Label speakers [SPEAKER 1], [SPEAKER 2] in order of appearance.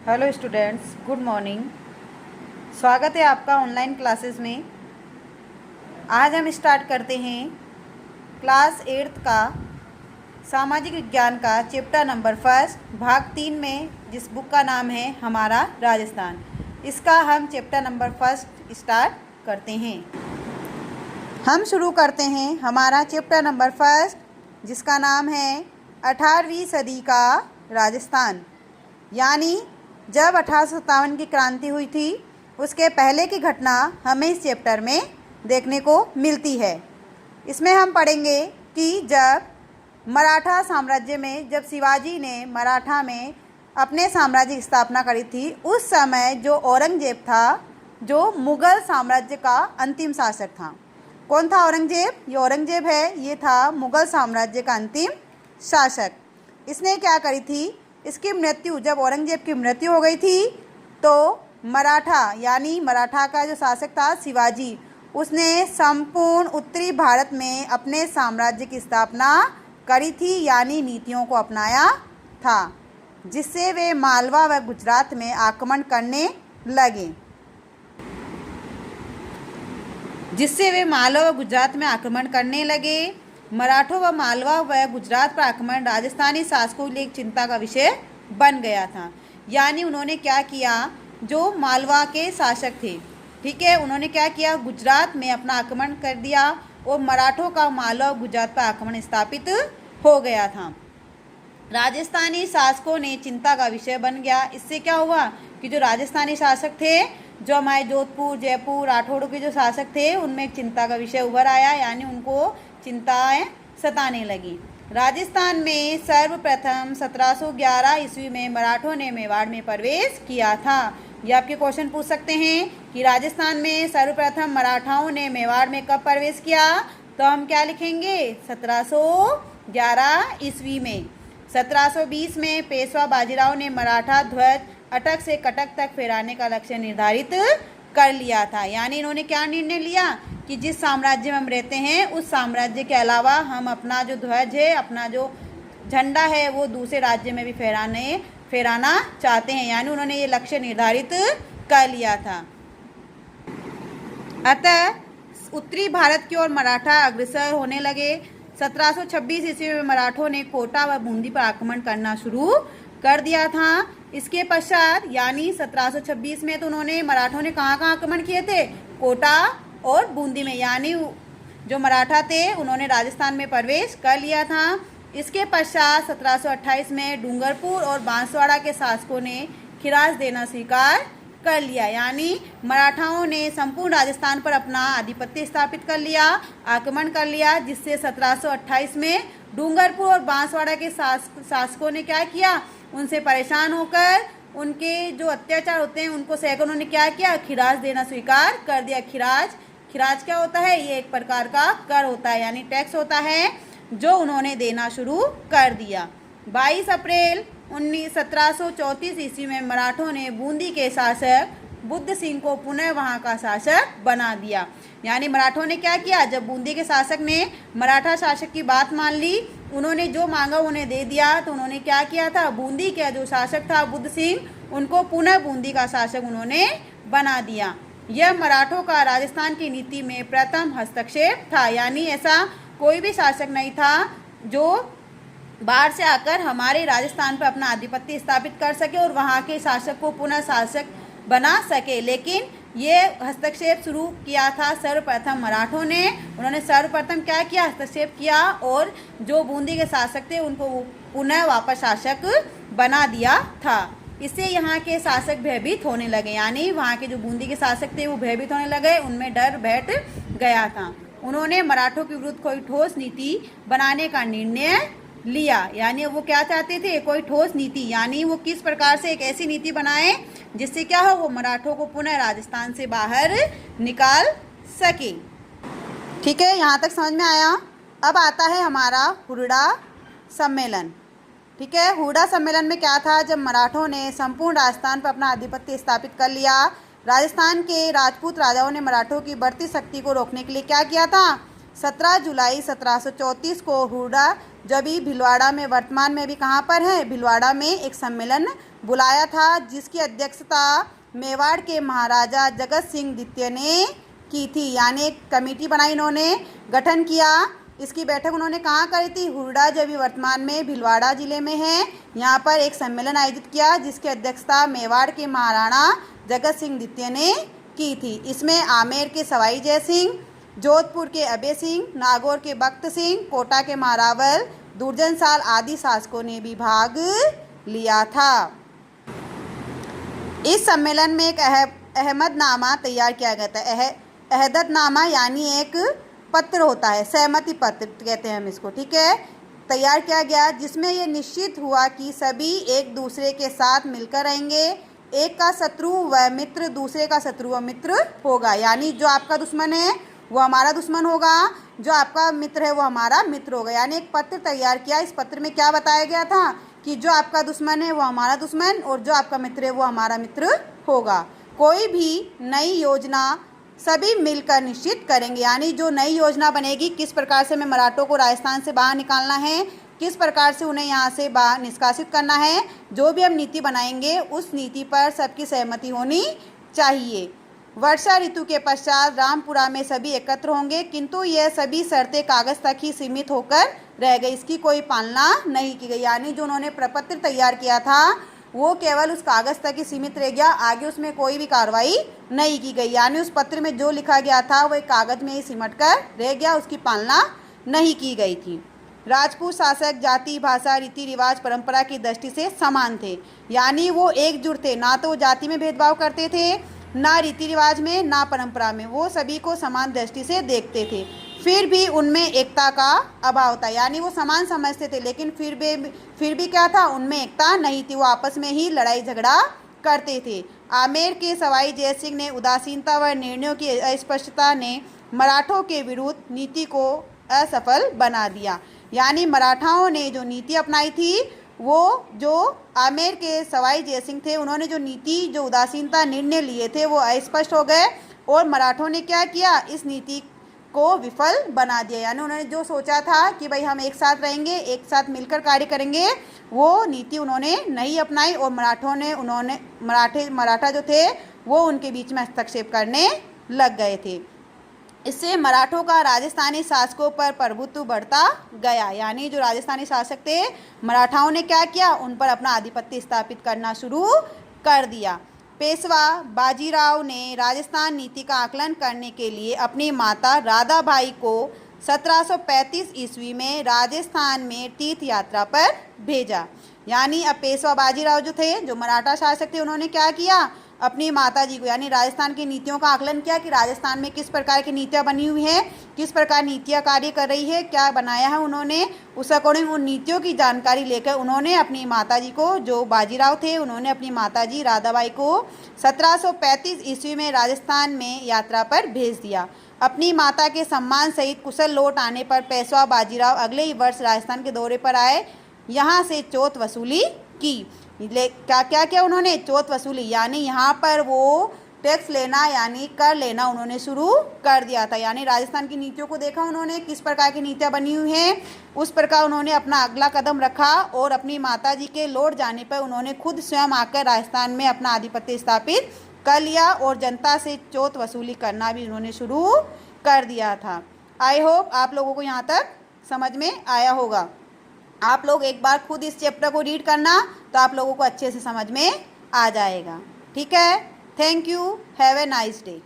[SPEAKER 1] Hello students, good morning. स्वागत है आपका ऑनलाइन क्लासेस में। आज हम स्टार्ट करते हैं क्लास 8th का सामाजिक विज्ञान का चैप्टर नंबर 1 भाग 3 में, जिस बुक का नाम है हमारा राजस्थान। इसका हम चैप्टर नंबर 1 स्टार्ट करते हैं। हम शुरू करते हैं हमारा चैप्टर नंबर 1, जिसका नाम है 18वीं सदी का राजस्थान। यानी जब 1857 की क्रांति हुई थी, उसके पहले की घटना हमें इस चैप्टर में देखने को मिलती है। इसमें हम पढ़ेंगे कि जब मराठा साम्राज्य में, जब शिवाजी ने मराठा में अपने साम्राज्य की स्थापना करी थी, उस समय जो औरंगजेब था, जो मुग़ल साम्राज्य का अंतिम शासक था। कौन था औरंगजेब? ये औरंगजेब है, ये था मुग़ल साम्राज्य का अंतिम शासक। इसने क्या करी थी? इसकी मृत्यु, जब औरंगजेब की मृत्यु हो गई थी, तो मराठा यानी मराठा का जो शासक था शिवाजी, उसने संपूर्ण उत्तरी भारत में अपने साम्राज्य की स्थापना करी थी, यानी नीतियों को अपनाया था, जिससे वे मालवा व गुजरात में आक्रमण करने लगे। मराठों व मालवा व गुजरात पर आक्रमण राजस्थानी शासकों के लिए एक चिंता का विषय बन गया था। यानी उन्होंने क्या किया, जो मालवा के शासक थे, ठीक है, उन्होंने क्या किया, गुजरात में अपना आक्रमण कर दिया और मराठों का मालवा व गुजरात पर आक्रमण स्थापित हो गया था। राजस्थानी शासकों ने चिंता का विषय बन गया। इससे क्या हुआ कि जो राजस्थानी शासक थे, जो हमारे जोधपुर, जयपुर, राठौड़ों के जो शासक थे, उनमें एक चिंता का विषय उभर आया, यानी उनको चिंताएं सताने लगी। राजस्थान में सर्वप्रथम 1711 ईस्वी में मराठों ने मेवाड़ में प्रवेश किया था। ये आपके क्वेश्चन पूछ सकते हैं कि राजस्थान में सर्वप्रथम मराठाओं ने मेवाड़ में कब प्रवेश किया, तो हम क्या लिखेंगे, 1711 ईस्वी में। 1720 में पेशवा बाजीराव ने मराठा ध्वज अटक से कटक तक फहराने का लक्ष्य निर्धारित कर लिया था। यानी इन्होंने क्या निर्णय लिया कि जिस साम्राज्य में हम रहते हैं, उस साम्राज्य के अलावा हम अपना जो ध्वज है, अपना जो झंडा है, वो दूसरे राज्य में भी फहराना चाहते हैं। यानी उन्होंने ये लक्ष्य निर्धारित कर लिया था। अतः उत्तरी भारत की ओर मराठा अग्रसर होने लगे। 1726 ईस्वी में मराठों ने कोटा व बूंदी पर आक्रमण करना शुरू कर दिया था। इसके पश्चात यानी 1726 में तो उन्होंने, मराठों ने कहाँ आक्रमण किए थे, कोटा और बूंदी में। यानी जो मराठा थे, उन्होंने राजस्थान में प्रवेश कर लिया था। इसके पश्चात 1728 में डूंगरपुर और बांसवाड़ा के शासकों ने खिराज देना स्वीकार कर लिया। यानी मराठाओं ने संपूर्ण राजस्थान पर अपना आधिपत्य स्थापित कर लिया, आक्रमण कर लिया, जिससे 1728 में डूंगरपुर और बांसवाड़ा के शासकों ने क्या किया, उनसे परेशान होकर उनके जो अत्याचार होते हैं उनको सहकर उन्होंने क्या किया, खिराज देना स्वीकार कर दिया। खिराज क्या होता है? ये एक प्रकार का कर होता है, यानी टैक्स होता है, जो उन्होंने देना शुरू कर दिया। 22 अप्रैल 1734 ईस्वी में मराठों ने बूंदी के शासक बुद्ध सिंह को पुनः वहां का शासक बना दिया। यानी मराठों ने क्या किया, जब बूंदी के शासक ने मराठा शासक की बात मान ली, उन्होंने जो मांगा उन्हें दे दिया, तो उन्होंने क्या किया था, बूंदी का जो शासक था बुद्ध सिंह, उनको पुनः बूंदी का शासक उन्होंने बना दिया। यह मराठों का राजस्थान की नीति में प्रथम हस्तक्षेप था। यानी ऐसा कोई भी शासक नहीं था जो बाहर से आकर हमारे राजस्थान पर अपना आधिपत्य स्थापित कर सके और वहाँ के शासक को पुनः शासक बना सके। लेकिन ये हस्तक्षेप शुरू किया था सर्वप्रथम मराठों ने। उन्होंने सर्वप्रथम क्या किया, हस्तक्षेप किया और जो बूंदी के शासक थे उनको पुनः वापस शासक बना दिया था। इससे यहाँ के शासक भयभीत होने लगे। यानी वहाँ के जो बूंदी के शासक थे वो भयभीत होने लगे, उनमें डर बैठ गया था। उन्होंने मराठों के विरुद्ध कोई ठोस नीति बनाने का निर्णय लिया। यानी वो क्या चाहते थे, कोई ठोस नीति, यानी वो किस प्रकार से एक ऐसी नीति बनाए जिससे क्या हो, वो मराठों को पुनः राजस्थान से बाहर निकाल सके। ठीक है, यहाँ तक समझ में आया। अब आता है हमारा हुरडा सम्मेलन। ठीक है, हुरडा सम्मेलन में क्या था, जब मराठों ने संपूर्ण राजस्थान पर अपना आधिपत्य स्थापित कर लिया, राजस्थान के राजपूत राजाओं ने मराठों की बढ़ती शक्ति को रोकने के लिए क्या किया था, 17 जुलाई 1734 को हुरडा, जब ही भीलवाड़ा में, वर्तमान में भी कहाँ पर है, भीलवाड़ा में एक सम्मेलन बुलाया था, जिसकी अध्यक्षता मेवाड़ के महाराजा जगत सिंह द्वितीय ने की थी। यानी एक कमेटी बनाई, इन्होंने गठन किया। इसकी बैठक उन्होंने कहाँ करी थी? हुरडा, जो अभी वर्तमान में भीलवाड़ा जिले में है। यहाँ पर एक सम्मेलन आयोजित किया, जिसकी अध्यक्षता मेवाड़ के महाराणा जगत सिंह द्वितीय ने की थी। इसमें आमेर के सवाई जय सिंह, जोधपुर के अभय सिंह, नागौर के बख्त सिंह, कोटा के महारावल दुर्जनसाल आदि शासकों ने भी भाग लिया था। इस सम्मेलन में एक अहमदनामा तैयार किया गया था। अहदनामा यानी एक पत्र होता है, सहमति पत्र कहते हैं हम इसको, ठीक है, तैयार किया गया, जिसमें ये निश्चित हुआ कि सभी एक दूसरे के साथ मिलकर रहेंगे। एक का शत्रु व मित्र दूसरे का शत्रु व मित्र होगा। यानी जो आपका दुश्मन है वो हमारा दुश्मन होगा, जो आपका मित्र है वो हमारा मित्र होगा। यानी एक पत्र तैयार किया। इस पत्र में क्या बताया गया था कि जो आपका दुश्मन है वो हमारा दुश्मन और जो आपका मित्र है वो हमारा मित्र होगा। कोई भी नई योजना सभी मिलकर निश्चित करेंगे। यानी जो नई योजना बनेगी, किस प्रकार से हमें मराठों को राजस्थान से बाहर निकालना है, किस प्रकार से उन्हें यहाँ से बाहर निष्कासित करना है, जो भी हम नीति बनाएंगे उस नीति पर सबकी सहमति होनी चाहिए। वर्षा ऋतु के पश्चात रामपुरा में सभी एकत्र होंगे, किंतु यह सभी शर्तें कागज तक ही सीमित होकर रह गई, इसकी कोई पालना नहीं की गई। यानी जो उन्होंने प्रपत्र तैयार किया था वो केवल उस कागज तक ही सीमित रह गया, आगे उसमें कोई भी कार्रवाई नहीं की गई। यानी उस पत्र में जो लिखा गया था वह कागज में ही सिमट कर रह गया, उसकी पालना नहीं की गई थी। राजपूत शासक जाति, भाषा, रीति रिवाज, परंपरा की दृष्टि से समान थे। यानी वो एकजुट थे, ना तो जाति में भेदभाव करते थे, ना रीति रिवाज में, ना परंपरा में, वो सभी को समान दृष्टि से देखते थे। फिर भी उनमें एकता का अभाव था। यानी वो समान समझते थे, लेकिन फिर भी क्या था, उनमें एकता नहीं थी, वो आपस में ही लड़ाई झगड़ा करते थे। आमेर के सवाई जय सिंह ने उदासीनता व निर्णयों की अस्पष्टता ने मराठों के विरुद्ध नीति को असफल बना दिया। यानी मराठाओं ने जो नीति अपनाई थी, वो जो आमेर के सवाई जय सिंह थे, उन्होंने जो नीति, जो उदासीनता निर्णय लिए थे वो अस्पष्ट हो गए और मराठों ने क्या किया, इस नीति को विफल बना दिया। यानी उन्होंने जो सोचा था कि भाई हम एक साथ रहेंगे, एक साथ मिलकर कार्य करेंगे, वो नीति उन्होंने नहीं अपनाई और मराठा जो थे वो उनके बीच में हस्तक्षेप करने लग गए थे। इससे मराठों का राजस्थानी शासकों पर प्रभुत्व बढ़ता गया। यानी जो राजस्थानी शासक थे, मराठाओं ने क्या किया, उन पर अपना आधिपत्य स्थापित करना शुरू कर दिया। पेशवा बाजीराव ने राजस्थान नीति का आकलन करने के लिए अपनी माता राधाबाई को 1735 ईस्वी में राजस्थान में तीर्थ यात्रा पर भेजा। यानी अब पेशवा बाजीराव जो थे, जो मराठा शासक थे, उन्होंने क्या किया, अपनी माताजी को, यानी राजस्थान की नीतियों का आकलन किया कि राजस्थान में किस प्रकार की नीतियाँ बनी हुई हैं, किस प्रकार नीतियाँ कार्य कर रही है, क्या बनाया है उन्होंने, उस अकॉर्डिंग उन नीतियों की जानकारी लेकर उन्होंने अपनी माताजी को, जो बाजीराव थे, उन्होंने अपनी माताजी राधाबाई को 1735 ईस्वी में राजस्थान में यात्रा पर भेज दिया। अपनी माता के सम्मान सहित कुशल लौट आने पर पेशवा बाजीराव अगले ही वर्ष राजस्थान के दौरे पर आए, यहाँ से चौथ वसूली की। क्या क्या उन्होंने, चौथ वसूली, यानी यहाँ पर वो टैक्स लेना यानी कर लेना उन्होंने शुरू कर दिया था। यानी राजस्थान की नीतियों को देखा उन्होंने, किस प्रकार की नीतियाँ बनी हुई हैं, उस प्रकार उन्होंने अपना अगला कदम रखा और अपनी माताजी के लौट जाने पर उन्होंने खुद स्वयं आकर राजस्थान में अपना आधिपत्य स्थापित कर लिया और जनता से चौथ वसूली करना भी उन्होंने शुरू कर दिया था। आई होप आप लोगों को यहाँ तक समझ में आया होगा। आप लोग एक बार खुद इस चैप्टर को रीड करना तो आप लोगों को अच्छे से समझ में आ जाएगा। ठीक है, thank you, have a nice day.